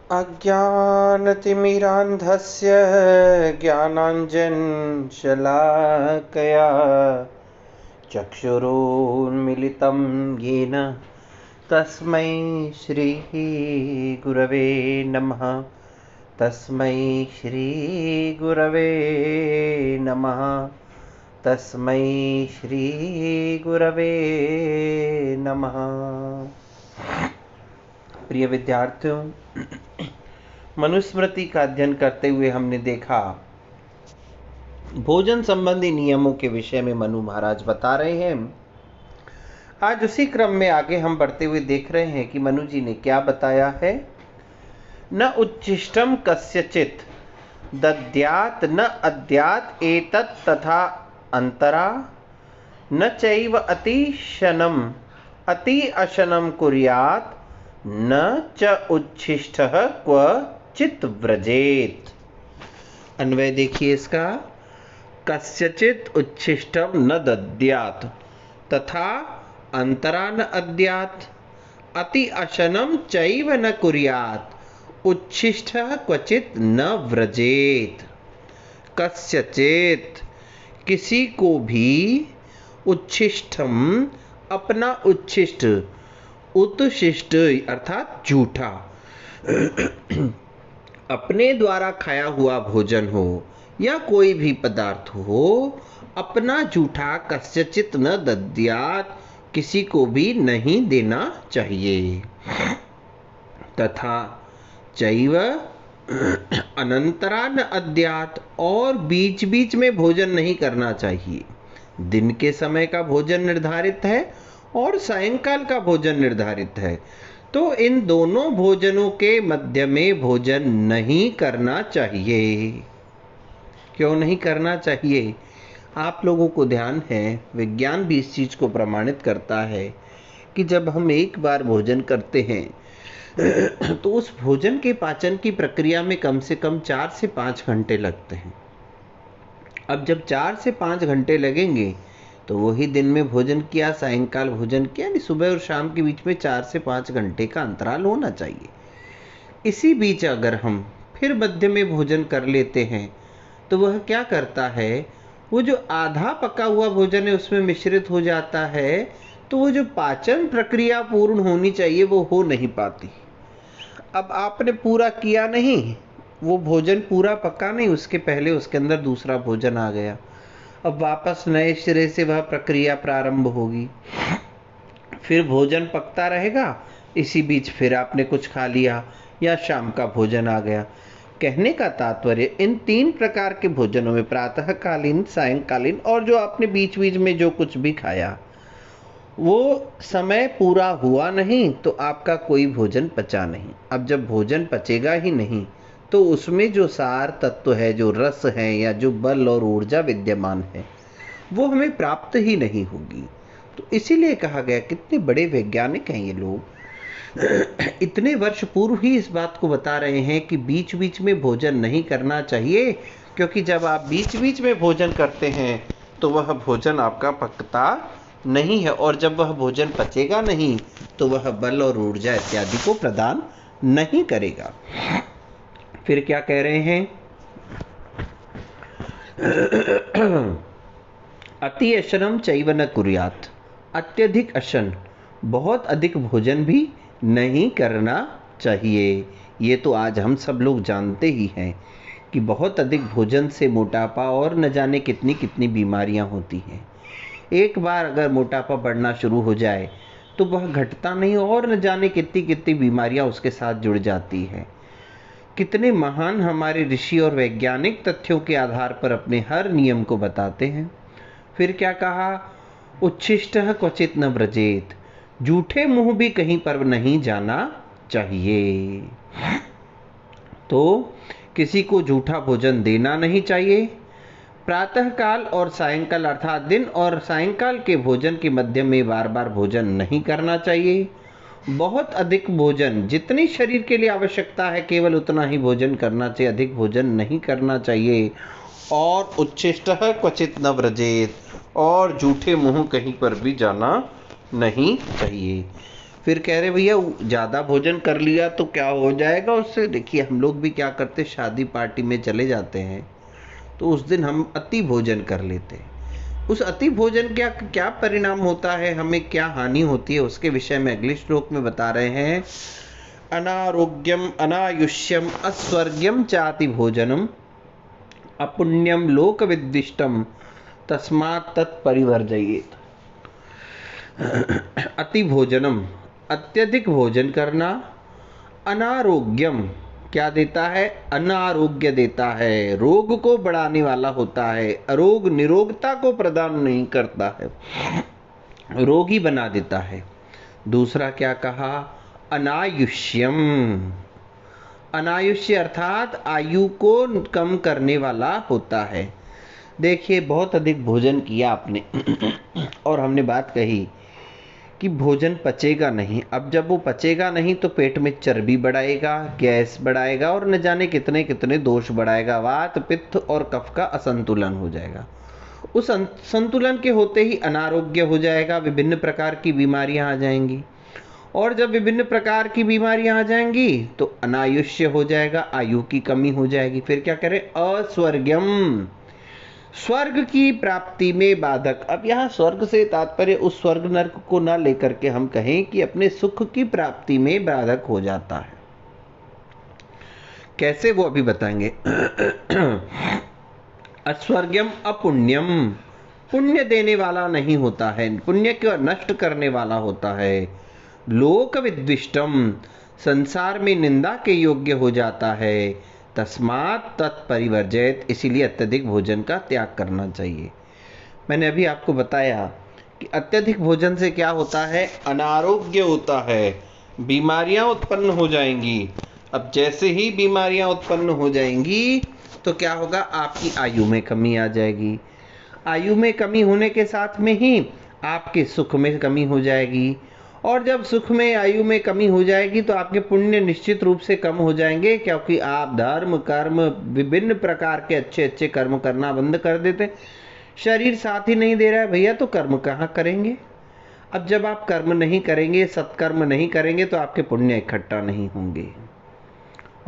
अज्ञानतिमिरान्धस्य ज्ञानाञ्जनशलाकया चक्षुरुन्मीलितं येन तस्मै श्रीगुरवे नमः। तस्मै श्रीगुरवे नमः। तस्मै श्रीगुरवे नमः। प्रिय विद्यार्थियों, मनुस्मृति का अध्ययन करते हुए हमने देखा भोजन संबंधी नियमों के विषय में मनु महाराज बता रहे हैं। आज उसी क्रम में आगे हम बढ़ते हुए देख रहे हैं कि मनु जी ने क्या बताया है। न उच्छिष्टम कस्यचित् दद्यात् न अद्यात् एतत् तथा अंतरा न चैव अति अशनं कुर्यात् न च उच्छिष्टः क्वचित् व्रजेत्। अन्वय देखिए इसका। कस्यचित् उच्छिष्टम न दद्यात् तथा अंतरा न अद्यात् अति अशनं चैव न कुर्यात् उच्छिष्टः क्वचित् न व्रजेत्। कस्यचित् किसी को भी उच्छिष्टम अपना उच्छिष्ट, उत्शिष्ट अर्थात झूठा अपने द्वारा खाया हुआ भोजन हो या कोई भी पदार्थ हो, अपना झूठा कस्यचित न दद्यात् किसी को भी नहीं देना चाहिए। तथा चैव अनंतरा न अद्यात् और बीच बीच में भोजन नहीं करना चाहिए। दिन के समय का भोजन निर्धारित है और सायंकाल का भोजन निर्धारित है, तो इन दोनों भोजनों के मध्य में भोजन नहीं करना चाहिए। क्यों नहीं करना चाहिए? आप लोगों को ध्यान है, विज्ञान भी इस चीज को प्रमाणित करता है कि जब हम एक बार भोजन करते हैं तो उस भोजन के पाचन की प्रक्रिया में कम से कम 4 से 5 घंटे लगते हैं। अब जब 4 से 5 घंटे लगेंगे तो वही दिन में भोजन किया, सायंकाल भोजन किया, यानी सुबह और शाम के बीच में 4 से 5 घंटे का अंतराल होना चाहिए। इसी बीच अगर हम फिर मध्य में भोजन कर लेते हैं तो वह क्या करता है, वो जो आधा पका हुआ भोजन है उसमें मिश्रित हो जाता है, तो वो जो पाचन प्रक्रिया पूर्ण होनी चाहिए वो हो नहीं पाती। अब आपने पूरा किया नहीं, वो भोजन पूरा पका नहीं, उसके पहले उसके अंदर दूसरा भोजन आ गया। अब वापस नए सिरे से वह प्रक्रिया प्रारंभ होगी, फिर भोजन पकता रहेगा, इसी बीच फिर आपने कुछ खा लिया या शाम का भोजन आ गया। कहने का तात्पर्य इन 3 प्रकार के भोजनों में प्रातःकालीन, सायंकालीन और जो आपने बीच बीच में जो कुछ भी खाया, वो समय पूरा हुआ नहीं तो आपका कोई भोजन पचा नहीं। अब जब भोजन पचेगा ही नहीं तो उसमें जो सार तत्व है, जो रस है या जो बल और ऊर्जा विद्यमान है, वो हमें प्राप्त ही नहीं होगी। तो इसीलिए कहा गया, कितने बड़े वैज्ञानिक हैं ये लोग, इतने वर्ष पूर्व ही इस बात को बता रहे हैं कि बीच बीच में भोजन नहीं करना चाहिए, क्योंकि जब आप बीच बीच में भोजन करते हैं तो वह भोजन आपका पकता नहीं है, और जब वह भोजन पचेगा नहीं तो वह बल और ऊर्जा इत्यादि को प्रदान नहीं करेगा। फिर क्या कह रहे हैं, अति अशनम चैव न कुर्यात्, अत्यधिक अशन, बहुत अधिक भोजन भी नहीं करना चाहिए। ये तो आज हम सब लोग जानते ही हैं कि बहुत अधिक भोजन से मोटापा और न जाने कितनी कितनी बीमारियां होती हैं। एक बार अगर मोटापा बढ़ना शुरू हो जाए तो वह घटता नहीं और न जाने कितनी कितनी बीमारियां उसके साथ जुड़ जाती हैं। कितने महान हमारे ऋषि और वैज्ञानिक तथ्यों के आधार पर अपने हर नियम को बताते हैं। फिर क्या कहा, उच्छिष्टः क्वचित् न व्रजेत्, झूठे मुंह भी कहीं पर नहीं जाना चाहिए। तो किसी को झूठा भोजन देना नहीं चाहिए। प्रातःकाल और सायंकाल अर्थात दिन और सायंकाल के भोजन के मध्य में बार बार भोजन नहीं करना चाहिए। बहुत अधिक भोजन, जितनी शरीर के लिए आवश्यकता है केवल उतना ही भोजन करना चाहिए, अधिक भोजन नहीं करना चाहिए। और उच्छिष्टः क्वचित् न व्रजेत्, और झूठे मुंह कहीं पर भी जाना नहीं चाहिए। फिर कह रहे भैया ज़्यादा भोजन कर लिया तो क्या हो जाएगा उससे। देखिए हम लोग भी क्या करते, शादी पार्टी में चले जाते हैं तो उस दिन हम अति भोजन कर लेते हैं। उस अति भोजन क्या क्या परिणाम होता है, हमें क्या हानि होती है, उसके विषय में अगले श्लोक में बता रहे हैं। अनारोग्यम अनायुष्यम अस्वर्ग्यम चाति भोजनम अपुण्यम लोक विद्दिष्टम तस्मात् तत्परिवर्जयेत। अति भोजनम अत्यधिक भोजन करना, अनारोग्यम क्या देता है, अनारोग्य देता है, रोग को बढ़ाने वाला होता है, अरोग निरोगता को प्रदान नहीं करता है, रोगी बना देता है। दूसरा क्या कहा, अनायुष्यम, अनायुष्य अर्थात आयु को कम करने वाला होता है। देखिए बहुत अधिक भोजन किया आपने और हमने बात कही कि भोजन पचेगा नहीं। अब जब वो पचेगा नहीं तो पेट में चर्बी बढ़ाएगा, गैस बढ़ाएगा और न जाने कितने कितने दोष बढ़ाएगा। वात पित्त और कफ का असंतुलन हो जाएगा। उस संतुलन के होते ही अनारोग्य हो जाएगा, विभिन्न प्रकार की बीमारियां आ जाएंगी। और जब विभिन्न प्रकार की बीमारियां आ जाएंगी तो अनायुष्य हो जाएगा, आयु की कमी हो जाएगी। फिर क्या करें, अस्वर्ग्यम, स्वर्ग की प्राप्ति में बाधक। अब यहाँ स्वर्ग से तात्पर्य उस स्वर्ग नरक को ना लेकर के हम कहें कि अपने सुख की प्राप्ति में बाधक हो जाता है। कैसे, वो अभी बताएंगे। अस्वर्ग्यम अपुण्यम, पुण्य देने वाला नहीं होता है, पुण्य को नष्ट करने वाला होता है। लोक विद्विष्टम, संसार में निंदा के योग्य हो जाता है। तस्मात् तत्परिवर्जयेत, इसीलिए अत्यधिक भोजन का त्याग करना चाहिए। मैंने अभी आपको बताया कि अत्यधिक भोजन से क्या होता है, अनारोग्य होता है, बीमारियां उत्पन्न हो जाएंगी। अब जैसे ही बीमारियां उत्पन्न हो जाएंगी तो क्या होगा, आपकी आयु में कमी आ जाएगी। आयु में कमी होने के साथ में ही आपके सुख में कमी हो जाएगी। और जब सुख में आयु में कमी हो जाएगी तो आपके पुण्य निश्चित रूप से कम हो जाएंगे, क्योंकि आप धर्म कर्म विभिन्न प्रकार के अच्छे अच्छे कर्म करना बंद कर देते। शरीर साथ ही नहीं दे रहा है भैया, तो कर्म कहाँ करेंगे। अब जब आप कर्म नहीं करेंगे, सत्कर्म नहीं करेंगे, तो आपके पुण्य इकट्ठा नहीं होंगे।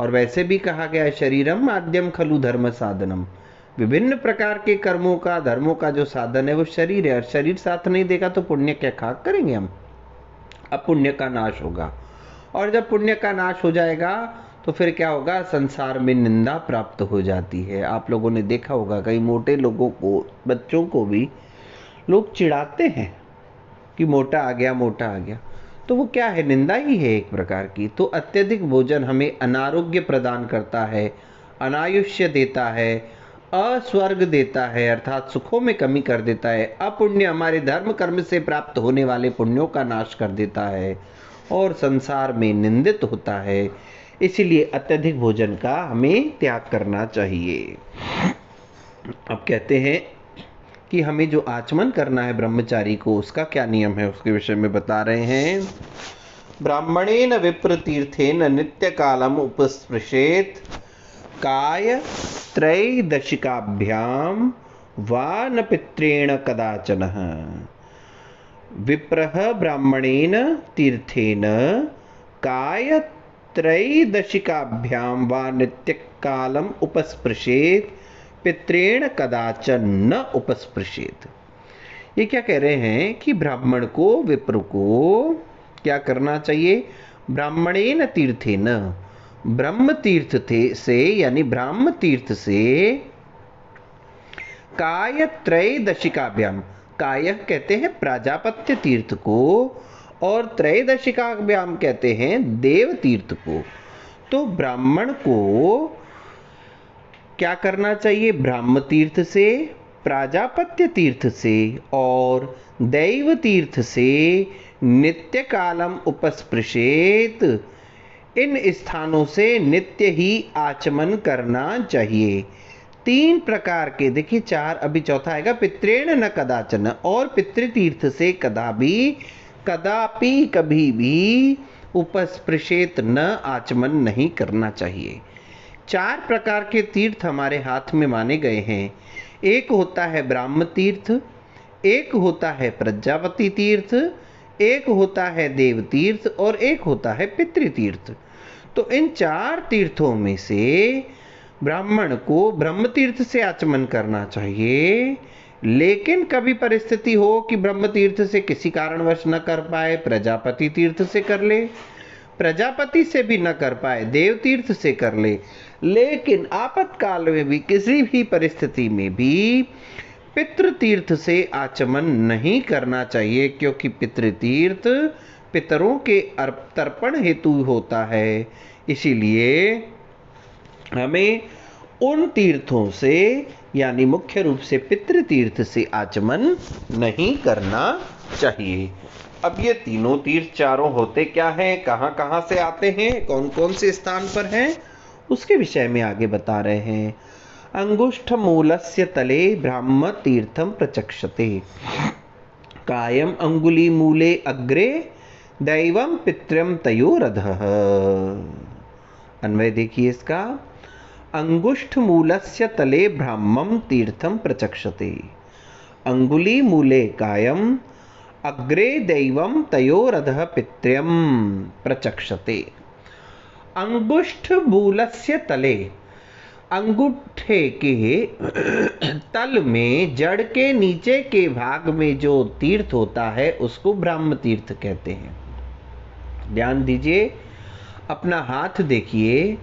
और वैसे भी कहा गया है, शरीरम माध्यम खलु धर्म साधनम, विभिन्न प्रकार के कर्मों का धर्मों का जो साधन है वो शरीर है। और शरीर साथ नहीं देगा तो पुण्य क्या खाक करेंगे हम। अब पुण्य का नाश होगा, और जब पुण्य का नाश हो जाएगा तो फिर क्या होगा, संसार में निंदा प्राप्त हो जाती है। आप लोगों ने देखा होगा कई मोटे लोगों को, बच्चों को भी लोग चिढ़ाते हैं कि मोटा आ गया, मोटा आ गया। तो वो क्या है, निंदा ही है एक प्रकार की। तो अत्यधिक भोजन हमें अनारोग्य प्रदान करता है, अनायुष्य देता है, अस्वर्ग देता है अर्थात सुखों में कमी कर देता है, अपुण्य हमारे धर्म कर्म से प्राप्त होने वाले पुण्यों का नाश कर देता है, और संसार में निंदित होता है। इसीलिए अत्यधिक भोजन का हमें त्याग करना चाहिए। अब कहते हैं कि हमें जो आचमन करना है ब्रह्मचारी को, उसका क्या नियम है, उसके विषय में बता रहे हैं। ब्राह्मणेन विप्रतीर्थेन नित्य कालम उपस्पृशेत काय त्रैदशिकाभ्याम वा न पित्रेण कदाचन। विप्रः ब्राह्मणेन तीर्थेन काय त्रैदशिकाभ्याम वा नित्य कालम उपस्पृशेत पित्रेण कदाचन न उपस्पृशेत। ये क्या कह रहे हैं कि ब्राह्मण को, विप्र को क्या करना चाहिए, ब्राह्मणेन तीर्थेन, ब्रह्म तीर्थ से यानी ब्राह्म तीर्थ से, काय त्रैदशिकाभ्याम, काय कहते हैं प्राजापत्य तीर्थ को और त्रैदशिकाभ्याम कहते हैं देव तीर्थ को। तो ब्राह्मण को क्या करना चाहिए, ब्राह्म तीर्थ से, प्राजापत्य तीर्थ से और दैव तीर्थ से नित्य कालम उपस्पृशेत, इन स्थानों से नित्य ही आचमन करना चाहिए। 3 प्रकार के, देखिए 4, अभी चौथा आएगा, पित्रेण न कदाचन, और पितृतीर्थ से कदापि कभी भी उपस्पृशेत न आचमन नहीं करना चाहिए। 4 प्रकार के तीर्थ हमारे हाथ में माने गए हैं। एक होता है ब्राह्म तीर्थ, एक होता है प्रजापति तीर्थ, एक होता है देव तीर्थ और एक होता है पितृतीर्थ। तो इन 4 तीर्थों में से ब्राह्मण को ब्रह्म तीर्थ से आचमन करना चाहिए, लेकिन कभी परिस्थिति हो कि ब्रह्म तीर्थ से किसी कारणवश न कर पाए, प्रजापति तीर्थ से कर ले, प्रजापति से भी न कर पाए, देव तीर्थ से कर ले। लेकिन आपातकाल में भी किसी भी परिस्थिति में भी पितृतीर्थ से आचमन नहीं करना चाहिए, क्योंकि पितृतीर्थ पितरों के तर्पण हेतु होता है। इसीलिए हमें उन तीर्थों से यानी मुख्य रूप से पितृतीर्थ से आचमन नहीं करना चाहिए। अब ये तीनों तीर्थ चारों होते क्या हैं, कहाँ कहाँ से आते हैं, कौन कौन से स्थान पर हैं, उसके विषय में आगे बता रहे हैं। अंगुष्ठ मूलस्य तले ब्राह्म तीर्थम प्रचक्षते, कायम अंगुली मूले अग्रे दैवम पितृम तयोरधः। अन्वय देखिए इसका। अंगुष्ठ मूलस्य तले ब्राह्मं तीर्थम प्रचक्षते, अंगुली मूले कायम अग्रे दैवम तयोरधः पितृम प्रचक्षते। अंगुष्ठ मूलस्य तले, अंगूठे के तल में जड़ के नीचे के भाग में जो तीर्थ होता है उसको ब्राह्म तीर्थ कहते हैं। ध्यान दीजिए, अपना हाथ देखिए,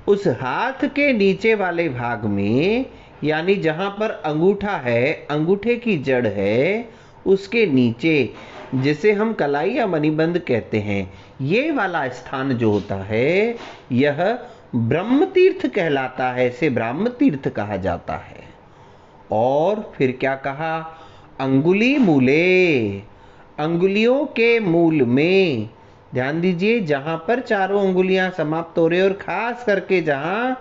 उस हाथ के नीचे वाले भाग में यानी जहां पर अंगूठा है, अंगूठे की जड़ है, उसके नीचे जिसे हम कलाई या मणिबंध कहते हैं, ये वाला स्थान जो होता है यह ब्रह्म तीर्थ कहलाता है, इसे ब्राह्म तीर्थ कहा जाता है। और फिर क्या कहा, अंगुली मूले, अंगुलियों के मूल में। ध्यान दीजिए, जहां पर चारों अंगुलियां समाप्त हो रही है और खास करके जहां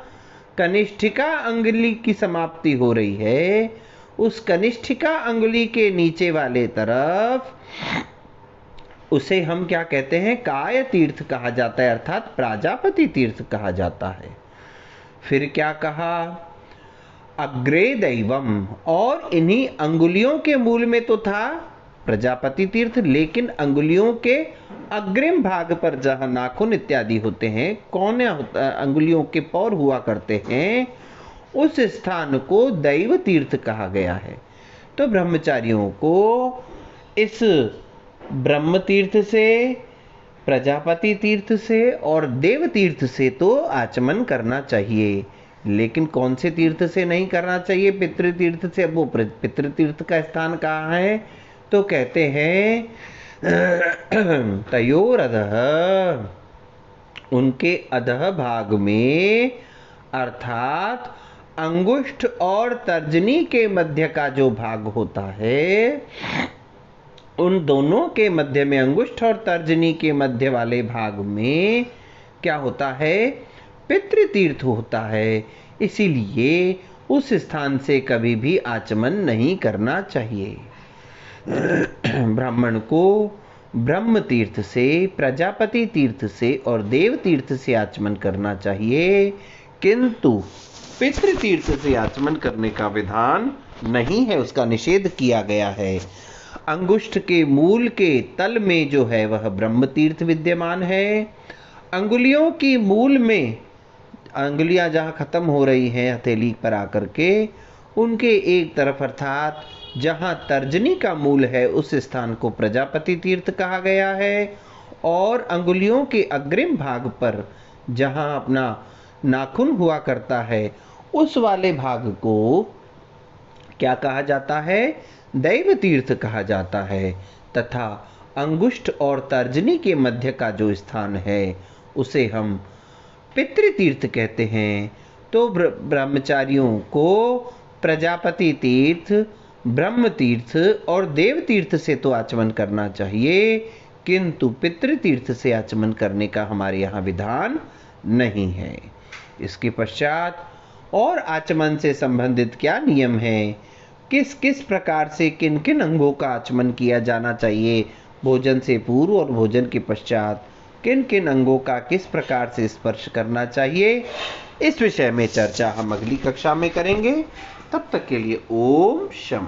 कनिष्ठिका अंगुली की समाप्ति हो रही है, उस कनिष्ठिका अंगुली के नीचे वाले तरफ उसे हम क्या कहते हैं, काय तीर्थ कहा जाता है, अर्थात प्रजापति तीर्थ कहा जाता है। फिर क्या कहा, अग्रे दैवम, और इन्हीं अंगुलियों के मूल में तो था प्रजापति तीर्थ, लेकिन अंगुलियों के अग्रिम भाग पर जहां नाखून इत्यादि होते हैं, कोने अंगुलियों के पौर हुआ करते हैं, उस स्थान को दैव तीर्थ कहा गया है। तो ब्रह्मचारियों को इस ब्रह्म तीर्थ से, प्रजापति तीर्थ से और देव तीर्थ से तो आचमन करना चाहिए, लेकिन कौन से तीर्थ से नहीं करना चाहिए, पितृतीर्थ से। अब वो पितृतीर्थ का स्थान कहाँ है, तो कहते हैं तयोरधः, उनके अधः भाग में, अर्थात अंगुष्ठ और तर्जनी के मध्य का जो भाग होता है, उन दोनों के मध्य में, अंगुष्ठ और तर्जनी के मध्य वाले भाग में क्या होता है, पितृतीर्थ होता है। इसीलिए उस स्थान से कभी भी आचमन नहीं करना चाहिए। ब्राह्मण को ब्रह्म तीर्थ से, प्रजापति तीर्थ से और देव तीर्थ से आचमन करना चाहिए, किंतु पितृतीर्थ से आचमन करने का विधान नहीं है, उसका निषेध किया गया है। अंगुष्ठ के मूल के तल में जो है वह ब्रह्म तीर्थ विद्यमान है। अंगुलियों की मूल में, अंगुलियां जहां खत्म हो रही हैं हथेली पर आकर के, उनके एक तरफ अर्थात जहां तर्जनी का मूल है उस स्थान को प्रजापति तीर्थ कहा गया है। और अंगुलियों के अग्रिम भाग पर जहां अपना नाखून हुआ करता है उस वाले भाग को क्या कहा जाता है, दैव तीर्थ कहा जाता है। तथा अंगुष्ठ और तर्जनी के मध्य का जो स्थान है उसे हम पितृतीर्थ कहते हैं। तो ब्रह्मचारियों को प्रजापति तीर्थ, ब्रह्म तीर्थ और देव तीर्थ से तो आचमन करना चाहिए, किंतु पितृतीर्थ से आचमन करने का हमारे यहाँ विधान नहीं है। इसके पश्चात और आचमन से संबंधित क्या नियम है, किस किस प्रकार से किन किन अंगों का आचमन किया जाना चाहिए, भोजन से पूर्व और भोजन के पश्चात किन किन अंगों का किस प्रकार से स्पर्श करना चाहिए, इस विषय में चर्चा हम अगली कक्षा में करेंगे। तब तक के लिए ओम शम।